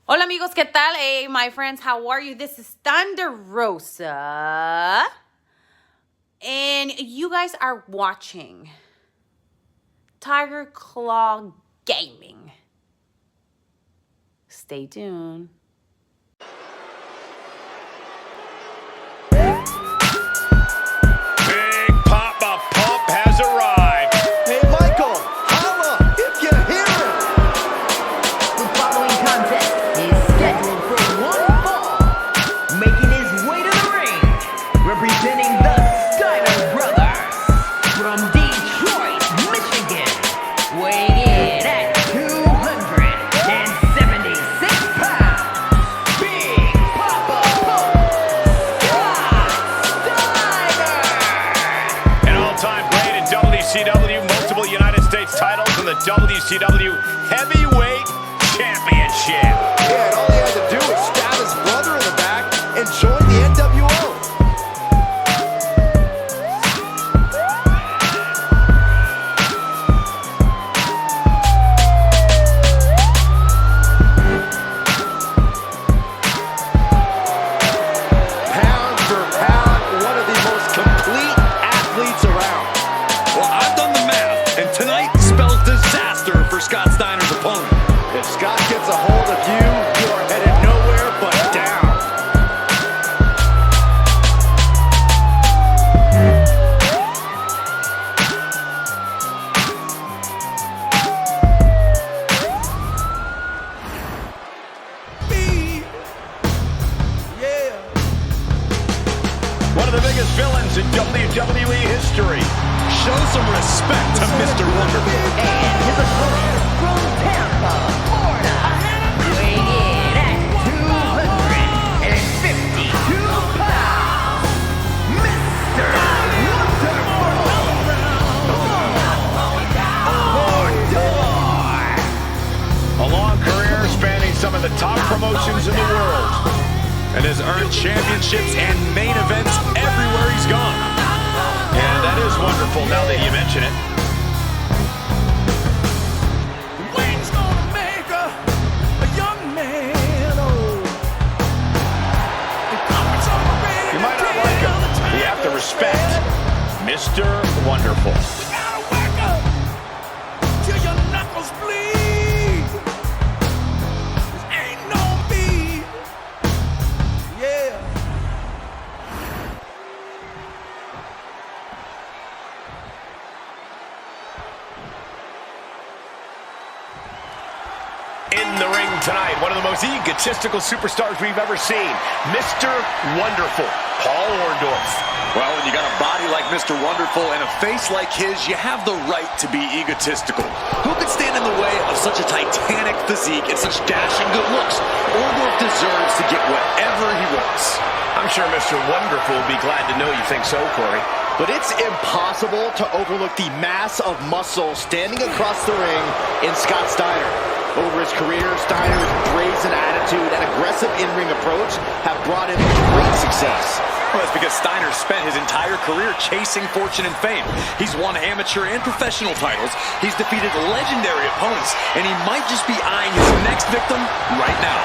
Hola amigos, ¿qué tal? Hey, my friends, how are you? This is Thunder Rosa. And you guys are watching Tiger Claw Gaming. Stay tuned. Big Papa Pump has arrived. Hey, Michael, holla if you hear it. The following contest is scheduled for one fall. Making his way to the ring, representing the Steiner brothers from Detroit, Michigan, weighing in at 276 pounds. Big Papa Pump, Steiner. An all-time great in WCW, multiple United States titles, and the WCW Heavyweight Championship. Yeah, and all he had to do was stab his brother in the back and join the NWO. Pound for pound, one of the most complete athletes around. Well, I've done the math, and tonight spells disaster for Scott Steiner's opponent. If Scott gets a hold of you, you are headed nowhere but down. One of the biggest villains in WWE history. Show some respect to Mr. Wonderful. And his opponent from Tampa, Florida, weighing in at 252 pounds, Mr. Orndorff. A long career spanning some of the top promotions in the world, and has earned championships and main events everywhere he's gone. And that is wonderful now that you mention it. Wayne's gonna make a young man old. You might not like him, but you have to respect Mr. Wonderful. You gotta wake up till your knuckles bleed. This ain't no me. Yeah. In the ring tonight, one of the most egotistical superstars we've ever seen, Mr. Wonderful, Paul Orndorff. Well, when you got a body like Mr. Wonderful and a face like his, you have the right to be egotistical. Who could stand in the way of such a titanic physique and such dashing good looks? Orndorff deserves to get whatever he wants. I'm sure Mr. Wonderful will be glad to know you think so, Corey. But it's impossible to overlook the mass of muscle standing across the ring in Scott Steiner. Over his career, Steiner's brazen attitude and aggressive in-ring approach have brought him great success. Well, that's because Steiner spent his entire career chasing fortune and fame. He's won amateur and professional titles. He's defeated legendary opponents, and he might just be eyeing his next victim right now.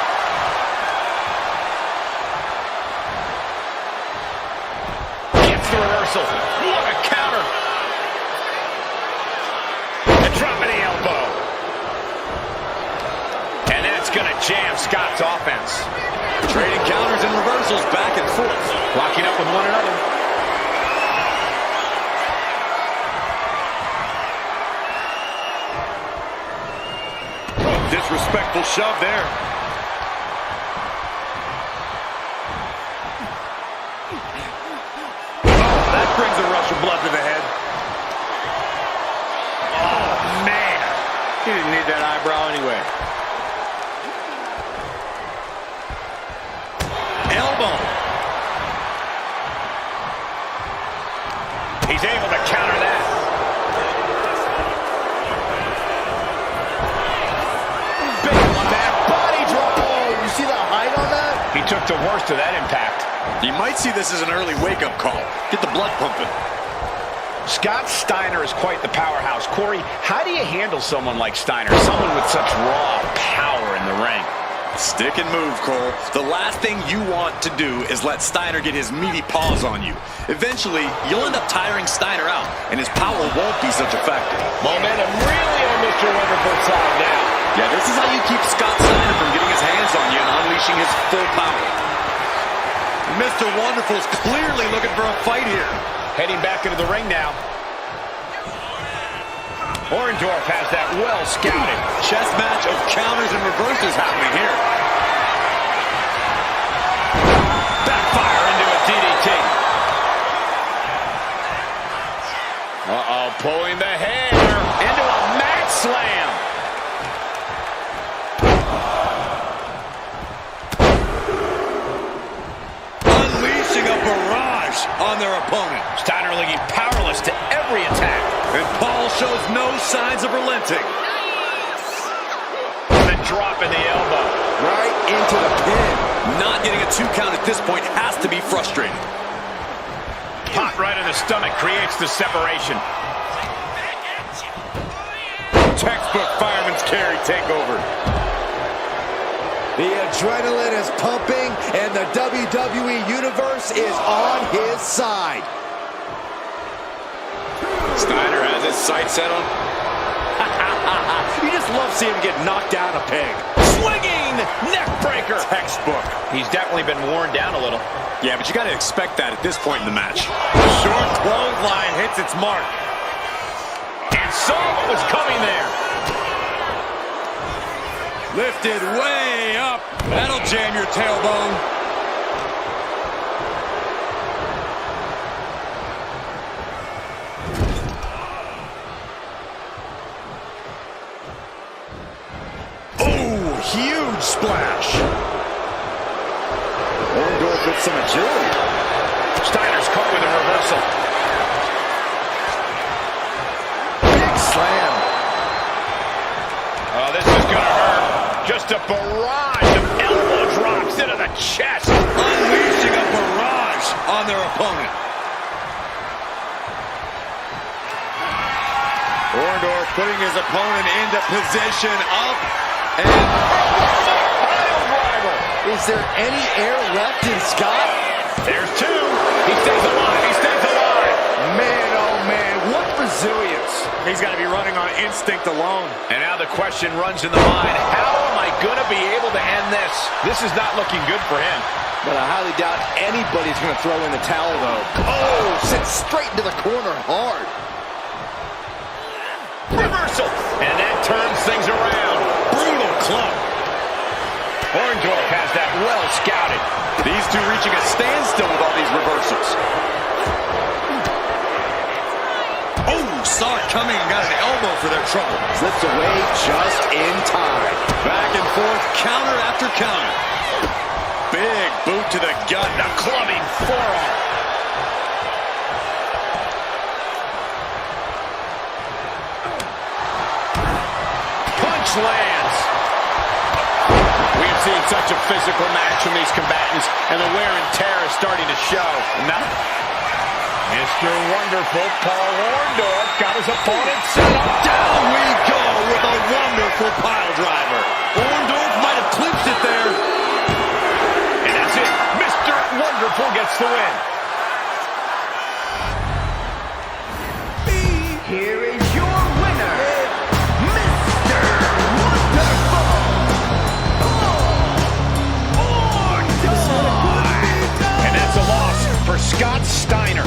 Gets the reversal. What a counter. And dropping the elbow. And that's going to jam Scott's offense. Trading counters and reversals back and forth. Locking up with one another. Disrespectful shove there. That brings a rush of blood to the head. Oh, man. He didn't need that eyebrow anyway. Elbow. He's able to counter that. Big back body drop. Oh, you see the height on that? He took the worst of that impact. You might see this as an early wake-up call. Get the blood pumping. Scott Steiner is quite the powerhouse. Corey, how do you handle someone like Steiner, someone with such raw power in the ring? Stick and move, Cole. The last thing you want to do is let Steiner get his meaty paws on you. Eventually, you'll end up tiring Steiner out, and his power won't be such effective. Momentum really on Mr. Wonderful's side now. Yeah, this is how you keep Scott Steiner from getting his hands on you and unleashing his full power. Mr. Wonderful's clearly looking for a fight here. Heading back into the ring now. Orndorff has that well scouted. Chess match of counters and reverses happening here. Backfire into a DDT. Uh-oh, pulling the hair into a mat slam. Unleashing a barrage on their opponent. Steiner looking powerless to every attack. And Paul shows no signs of relenting. The drop in the elbow. Right into the pin. Not getting a 2 count at this point has to be frustrating. Hot right in the stomach creates the separation. Textbook fireman's carry takeover. The adrenaline is pumping, and the WWE Universe is on his side. Steiner has his sights set on. You just love seeing him get knocked down a peg. Swinging neck breaker. Textbook. He's definitely been worn down a little. Yeah, but you got to expect that at this point in the match. Short clothesline hits its mark. And saw what was coming there. Lifted way up. That'll jam your tailbone. Huge splash. Orndorff with some agility. Steiner's caught with a reversal. Big slam. Oh, this is gonna hurt. Just a barrage of elbow drops into the chest. Unleashing a barrage on their opponent. Orndorff putting his opponent into position up and Pile driver. Is there any air left in Scott? There's 2. He stays alive. He stays alive. Man, oh man, what resilience. He's got to be running on instinct alone. And now the question runs in the mind, how am I going to be able to end this? This is not looking good for him. But I highly doubt anybody's going to throw in the towel, though. Oh, sent straight into the corner hard. Reversal. And that turns things around. brutal club. Orndorff has that well scouted. These two reaching a standstill with all these reversals. Oh, saw it coming and got an elbow for their trouble. Slips away just in time. Back and forth, counter after counter. Big boot to the gut, A clubbing forearm. Punch lands. We've seen such a physical match from these combatants, and the wear and tear is starting to show. Now, Mr. Wonderful, Paul Orndorff, got his opponent set up. Down we go with a wonderful pile driver. Orndorff might have clinched it there. And that's it. Mr. Wonderful gets the win. Here is your winner, Mr. Wonderful, Orndorff. And that's a loss for Scott Steiner.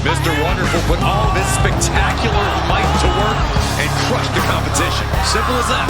Mr. Wonderful put all of his spectacular might to work and crushed the competition. Simple as that.